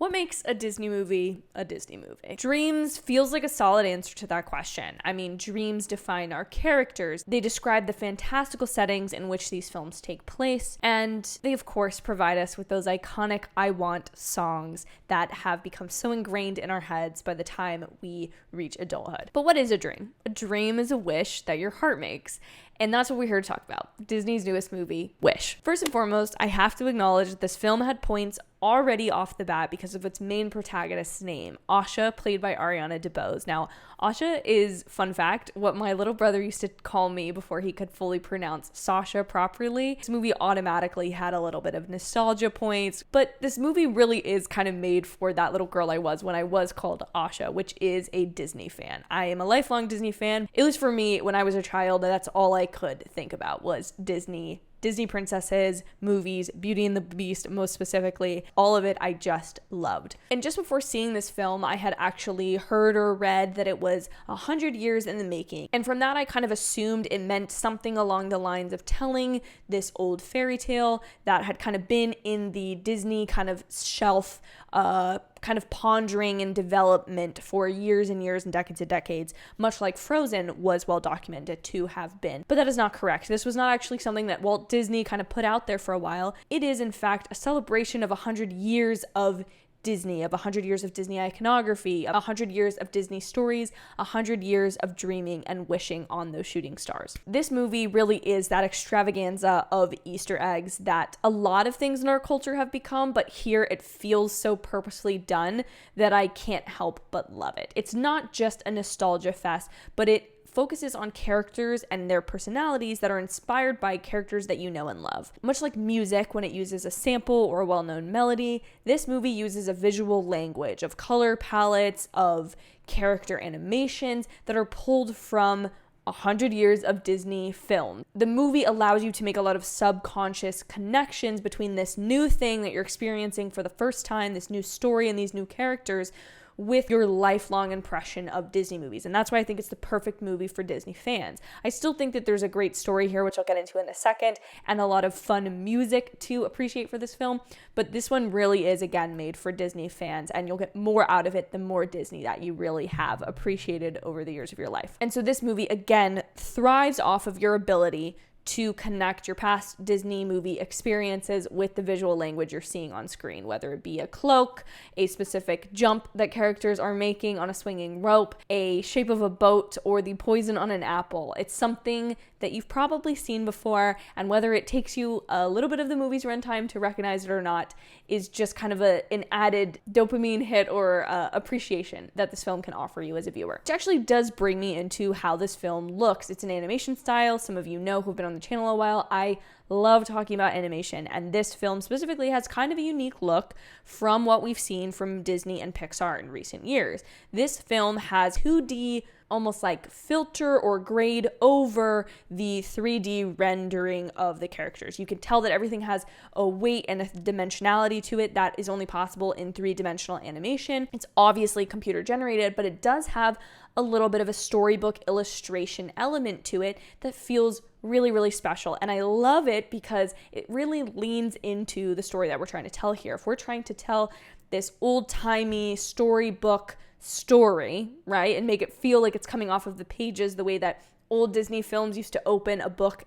What makes a Disney movie a Disney movie? Dreams feels like a solid answer to that question. I mean, dreams define our characters. They describe the fantastical settings in which these films take place, and they of course provide us with those iconic I Want songs that have become so ingrained in our heads by the time we reach adulthood. But what is a dream? A dream is a wish that your heart makes. And that's what we're here to talk about. Disney's newest movie, Wish. First and foremost, I have to acknowledge that this film had points already off the bat because of its main protagonist's name, Asha, played by Ariana DeBose. Now, Asha is, fun fact, what my little brother used to call me before he could fully pronounce Sasha properly. This movie automatically had a little bit of nostalgia points, but this movie really is kind of made for that little girl I was when I was called Asha, which is a Disney fan. I am a lifelong Disney fan. At least for me, when I was a child, that's all I could think about was Disney princesses, movies, Beauty and the Beast most specifically, all of it I just loved. And just before seeing this film, I had actually heard or read that it was 100 years in the making. And from that, I kind of assumed it meant something along the lines of telling this old fairy tale that had kind of been in the Disney kind of shelf, kind of pondering and development for years and years and decades, much like Frozen was well documented to have been. But that is not correct. This was not actually something that Walt Disney kind of put out there for a while. It is, in fact, a celebration of 100 years of Disney, of 100 years of Disney iconography, of 100 years of Disney stories, 100 years of dreaming and wishing on those shooting stars. This movie really is that extravaganza of Easter eggs that a lot of things in our culture have become, but here it feels so purposely done that I can't help but love it. It's not just a nostalgia fest, but it focuses on characters and their personalities that are inspired by characters that you know and love. Much like music, when it uses a sample or a well-known melody, this movie uses a visual language of color palettes, of character animations that are pulled from 100 years of Disney film. The movie allows you to make a lot of subconscious connections between this new thing that you're experiencing for the first time, this new story and these new characters, with your lifelong impression of Disney movies. And that's why I think it's the perfect movie for Disney fans. I still think that there's a great story here, which I'll get into in a second, and a lot of fun music to appreciate for this film. But this one really is, again, made for Disney fans, and you'll get more out of it the more Disney that you really have appreciated over the years of your life. And so this movie, again, thrives off of your ability to connect your past Disney movie experiences with the visual language you're seeing on screen, whether it be a cloak, a specific jump that characters are making on a swinging rope, a shape of a boat, or the poison on an apple. It's something that you've probably seen before, and whether it takes you a little bit of the movie's runtime to recognize it or not is just kind of an added dopamine hit or appreciation that this film can offer you as a viewer. Which actually does bring me into how this film looks. It's an animation style. Some of you know who've been on the channel a while. I love talking about animation, and this film specifically has kind of a unique look from what we've seen from Disney and Pixar in recent years. This film has 2D almost like filter or grade over the 3D rendering of the characters. You can tell that everything has a weight and a dimensionality to it that is only possible in 3-dimensional animation. It's obviously computer generated, but it does have a little bit of a storybook illustration element to it that feels really, really special. And I love it because it really leans into the story that we're trying to tell here. If we're trying to tell this old-timey storybook story, right, and make it feel like it's coming off of the pages the way that old Disney films used to open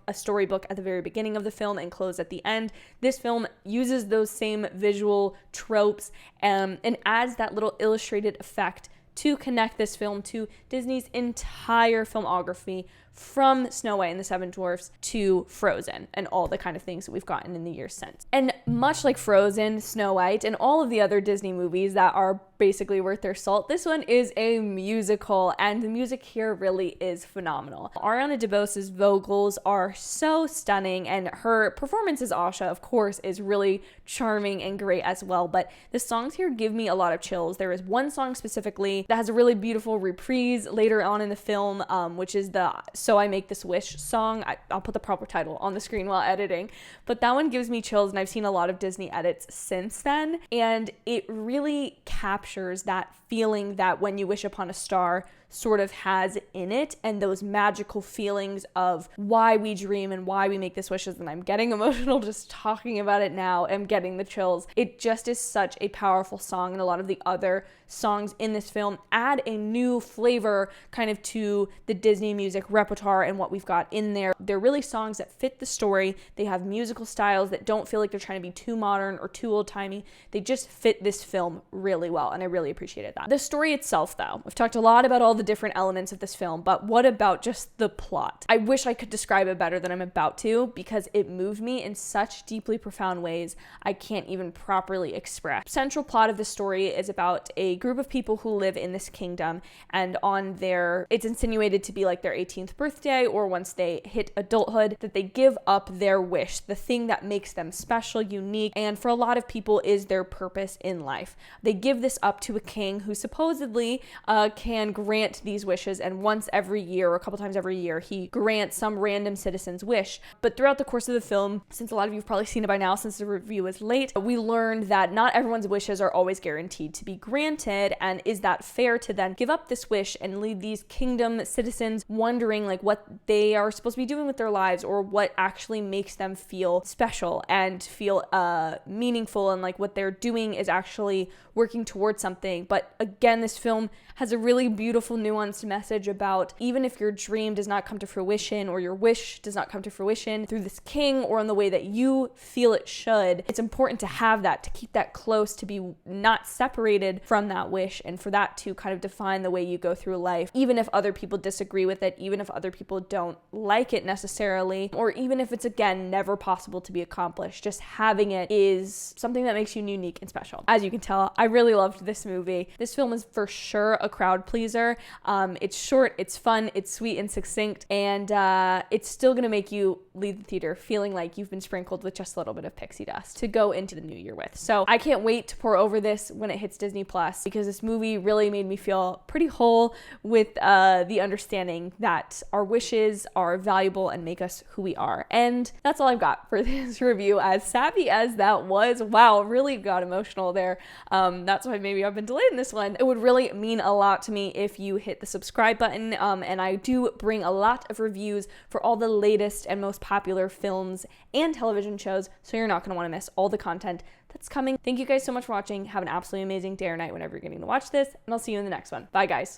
a storybook at the very beginning of the film and close at the end. This film uses those same visual tropes and adds that little illustrated effect to connect this film to Disney's entire filmography, from Snow White and the Seven Dwarfs to Frozen and all the kind of things that we've gotten in the years since. And much like Frozen, Snow White, and all of the other Disney movies that are basically worth their salt, this one is a musical, and the music here really is phenomenal. Ariana DeBose's vocals are so stunning, and her performance as Asha, of course, is really charming and great as well, but the songs here give me a lot of chills. There is one song specifically that has a really beautiful reprise later on in the film, which is the So I Make This Wish song. I'll put the proper title on the screen while editing, but that one gives me chills, and I've seen a lot of Disney edits since then, and it really captures that feeling that when you wish upon a star, sort of has in it, and those magical feelings of why we dream and why we make these wishes. And I'm getting emotional just talking about it now. I'm getting the chills. It just is such a powerful song, and a lot of the other songs in this film add a new flavor kind of to the Disney music repertoire and what we've got in there. They're really songs that fit the story. They have musical styles that don't feel like they're trying to be too modern or too old-timey. They just fit this film really well, and I really appreciated that. The story itself, though, we've talked a lot about all the different elements of this film, but what about just the plot? I wish I could describe it better than I'm about to, because it moved me in such deeply profound ways I can't even properly express. The central plot of the story is about a group of people who live in this kingdom, and it's insinuated to be like their 18th birthday, or once they hit adulthood, that they give up their wish, the thing that makes them special, unique, and for a lot of people is their purpose in life. They give this up to a king who supposedly can grant these wishes, and once every year, or a couple times every year, he grants some random citizen's wish. But throughout the course of the film, since a lot of you have probably seen it by now since the review is late, we learned that not everyone's wishes are always guaranteed to be granted, and is that fair to then give up this wish and leave these kingdom citizens wondering like what they are supposed to be doing with their lives, or what actually makes them feel special and feel meaningful, and like what they're doing is actually working towards something. But again, this film has a really beautiful, nuanced message about even if your dream does not come to fruition, or your wish does not come to fruition through this king or in the way that you feel it should, it's important to have that, to keep that close, to be not separated from that wish, and for that to kind of define the way you go through life, even if other people disagree with it, even if other people don't like it necessarily, or even if it's, again, never possible to be accomplished. Just having it is something that makes you unique and special. As you can tell, I really loved this movie. This film is for sure a crowd pleaser. It's short, it's fun, it's sweet and succinct, and it's still gonna make you leave the theater feeling like you've been sprinkled with just a little bit of pixie dust to go into the new year with. So I can't wait to pour over this when it hits Disney Plus, because this movie really made me feel pretty whole with the understanding that our wishes are valuable and make us who we are. And that's all I've got for this review, as sappy as that was. Wow, really got emotional there. That's why maybe I've been delayed in this one. It would really mean a lot to me if you hit the subscribe button, and I do bring a lot of reviews for all the latest and most popular films and television shows, so you're not going to want to miss all the content that's coming. Thank you guys so much for watching. Have an absolutely amazing day or night whenever you're getting to watch this, and I'll see you in the next one. Bye, guys.